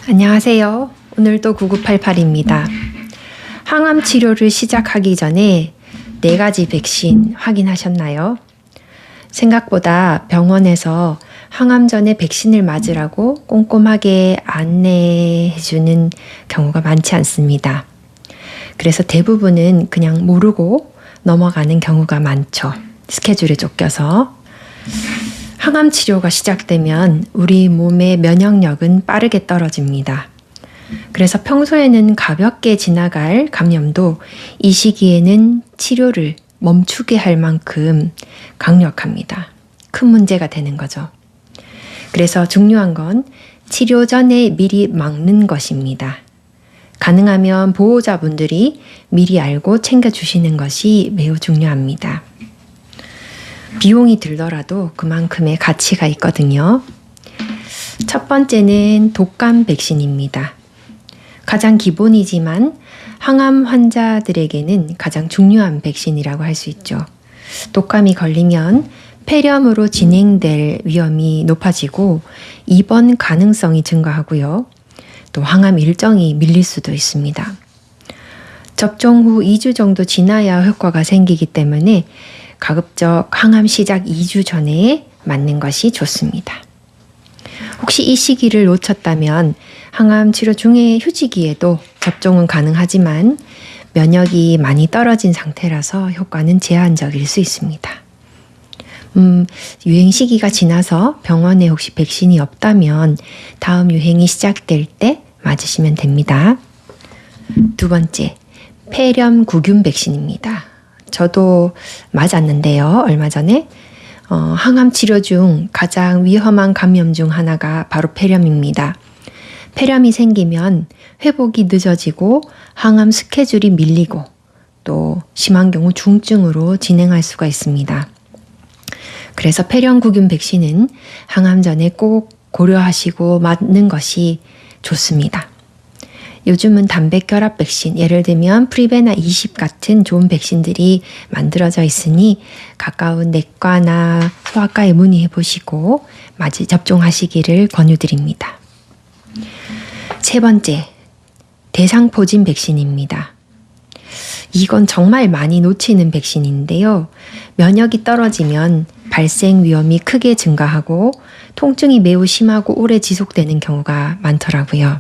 안녕하세요. 오늘도 9988입니다. 항암 치료를 시작하기 전에 4가지 백신 확인하셨나요? 생각보다 병원에서 항암 전에 백신을 맞으라고 꼼꼼하게 안내해주는 경우가 많지 않습니다. 그래서 대부분은 그냥 모르고 넘어가는 경우가 많죠. 스케줄에 쫓겨서. 항암 치료가 시작되면 우리 몸의 면역력은 빠르게 떨어집니다. 그래서 평소에는 가볍게 지나갈 감염도 이 시기에는 치료를 멈추게 할 만큼 강력합니다. 큰 문제가 되는 거죠. 그래서 중요한 건 치료 전에 미리 막는 것입니다. 가능하면 보호자분들이 미리 알고 챙겨주시는 것이 매우 중요합니다. 비용이 들더라도 그만큼의 가치가 있거든요. 첫 번째는 독감 백신입니다. 가장 기본이지만 항암 환자들에게는 가장 중요한 백신이라고 할 수 있죠. 독감이 걸리면 폐렴으로 진행될 위험이 높아지고 입원 가능성이 증가하고요. 또 항암 일정이 밀릴 수도 있습니다. 접종 후 2주 정도 지나야 효과가 생기기 때문에 가급적 항암 시작 2주 전에 맞는 것이 좋습니다. 혹시 이 시기를 놓쳤다면 항암 치료 중에 휴지기에도 접종은 가능하지만 면역이 많이 떨어진 상태라서 효과는 제한적일 수 있습니다. 유행 시기가 지나서 병원에 혹시 백신이 없다면 다음 유행이 시작될 때 맞으시면 됩니다. 두 번째, 폐렴 구균 백신입니다. 저도 맞았는데요. 얼마 전에 항암 치료 중 가장 위험한 감염 중 하나가 바로 폐렴입니다. 폐렴이 생기면 회복이 늦어지고 항암 스케줄이 밀리고 또 심한 경우 중증으로 진행할 수가 있습니다. 그래서 폐렴 구균 백신은 항암 전에 꼭 고려하시고 맞는 것이 좋습니다. 요즘은 단백결합 백신, 예를 들면 프리베나 20 같은 좋은 백신들이 만들어져 있으니 가까운 내과나 소아과에 문의해 보시고 접종하시기를 권유드립니다. 세 번째, 대상포진 백신입니다. 이건 정말 많이 놓치는 백신인데요. 면역이 떨어지면 발생 위험이 크게 증가하고 통증이 매우 심하고 오래 지속되는 경우가 많더라고요.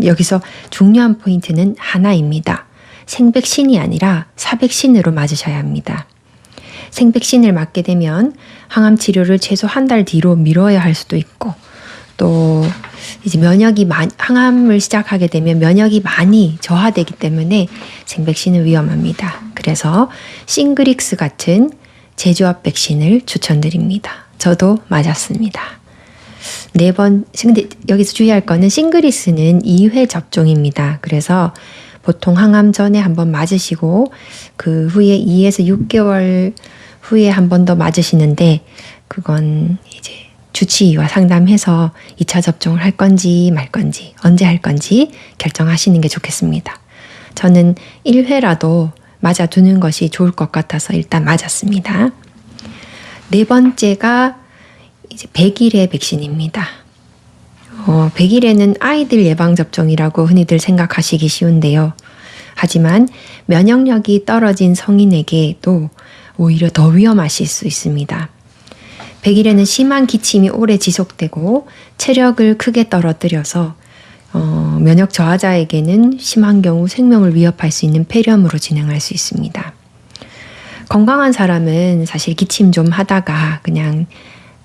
여기서 중요한 포인트는 하나입니다. 생백신이 아니라 사백신으로 맞으셔야 합니다. 생백신을 맞게 되면 항암 치료를 최소 한 달 뒤로 미뤄야 할 수도 있고 또 이제 항암을 시작하게 되면 면역이 많이 저하되기 때문에 생백신은 위험합니다. 그래서 싱그릭스 같은 제조합 백신을 추천드립니다. 저도 맞았습니다. 근데 여기서 주의할 거는 싱그리스는 2회 접종입니다. 그래서 보통 항암 전에 한번 맞으시고 그 후에 2에서 6개월 후에 한 번 더 맞으시는데 그건 이제 주치의와 상담해서 2차 접종을 할 건지 말 건지 언제 할 건지 결정하시는 게 좋겠습니다. 저는 1회라도 맞아두는 것이 좋을 것 같아서 일단 맞았습니다. 네 번째가 이제 100일의 백신입니다. 100일에는 아이들 예방접종이라고 흔히들 생각하시기 쉬운데요. 하지만 면역력이 떨어진 성인에게도 오히려 더 위험하실 수 있습니다. 100일에는 심한 기침이 오래 지속되고 체력을 크게 떨어뜨려서 면역 저하자에게는 심한 경우 생명을 위협할 수 있는 폐렴으로 진행할 수 있습니다. 건강한 사람은 사실 기침 좀 하다가 그냥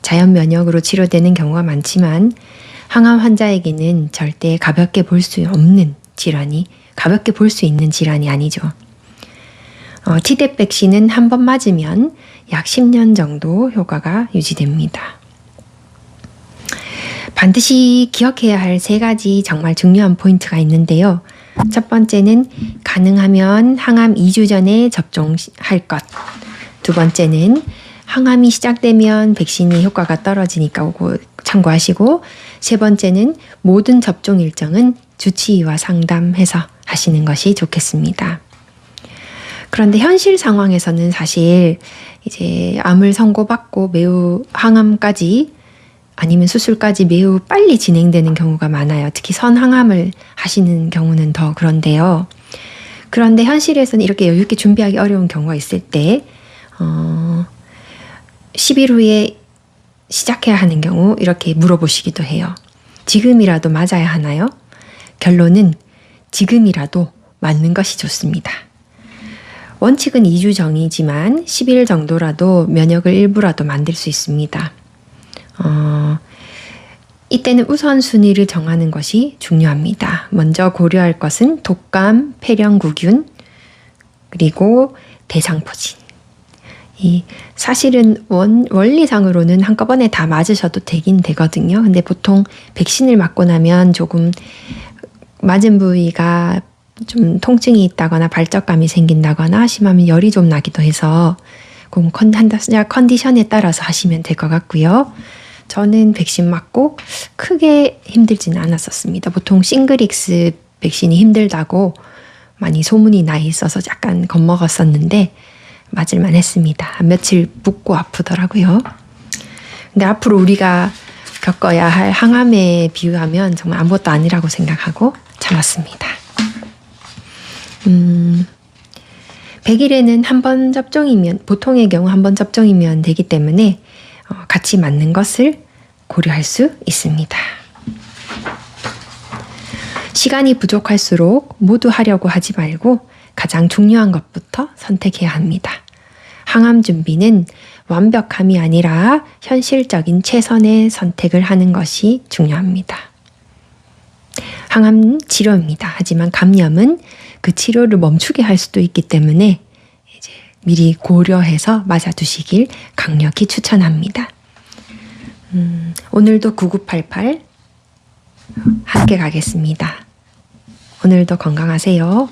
자연 면역으로 치료되는 경우가 많지만 항암 환자에게는 절대 가볍게 볼 수 있는 질환이 아니죠. T대 백신은 한 번 맞으면 약 10년 정도 효과가 유지됩니다. 반드시 기억해야 할 3가지 정말 중요한 포인트가 있는데요. 첫 번째는 가능하면 항암 2주 전에 접종할 것. 두 번째는 항암이 시작되면 백신이 효과가 떨어지니까 참고하시고, 세 번째는 모든 접종 일정은 주치의와 상담해서 하시는 것이 좋겠습니다. 그런데 현실 상황에서는 사실 이제 암을 선고받고 매우 항암까지 아니면 수술까지 매우 빨리 진행되는 경우가 많아요. 특히 선항암을 하시는 경우는 더 그런데요. 그런데 현실에서는 이렇게 여유 있게 준비하기 어려운 경우가 있을 때 10일 후에 시작해야 하는 경우 이렇게 물어보시기도 해요. 지금이라도 맞아야 하나요? 결론은 지금이라도 맞는 것이 좋습니다. 원칙은 2주 정이지만 10일 정도라도 면역을 일부라도 만들 수 있습니다. 이때는 우선순위를 정하는 것이 중요합니다. 먼저 고려할 것은 독감, 폐렴구균, 그리고 대상포진. 사실은 원리상으로는 한꺼번에 다 맞으셔도 되긴 되거든요. 근데 보통 백신을 맞고 나면 조금 맞은 부위가 좀 통증이 있다거나 발적감이 생긴다거나 심하면 열이 좀 나기도 해서 컨디션에 따라서 하시면 될 것 같고요. 저는 백신 맞고 크게 힘들지는 않았었습니다. 보통 싱글릭스 백신이 힘들다고 많이 소문이 나 있어서 약간 겁먹었었는데 맞을만 했습니다. 며칠 붓고 아프더라고요. 근데 앞으로 우리가 겪어야 할 항암에 비유하면 정말 아무것도 아니라고 생각하고 참았습니다. 100일에는 한 번 접종이면, 보통의 경우 한 번 접종이면 되기 때문에 같이 맞는 것을 고려할 수 있습니다. 시간이 부족할수록 모두 하려고 하지 말고 가장 중요한 것부터 선택해야 합니다. 항암 준비는 완벽함이 아니라 현실적인 최선의 선택을 하는 것이 중요합니다. 항암 치료입니다. 하지만 감염은 그 치료를 멈추게 할 수도 있기 때문에 이제 미리 고려해서 맞아두시길 강력히 추천합니다. 오늘도 9988 함께 가겠습니다. 오늘도 건강하세요.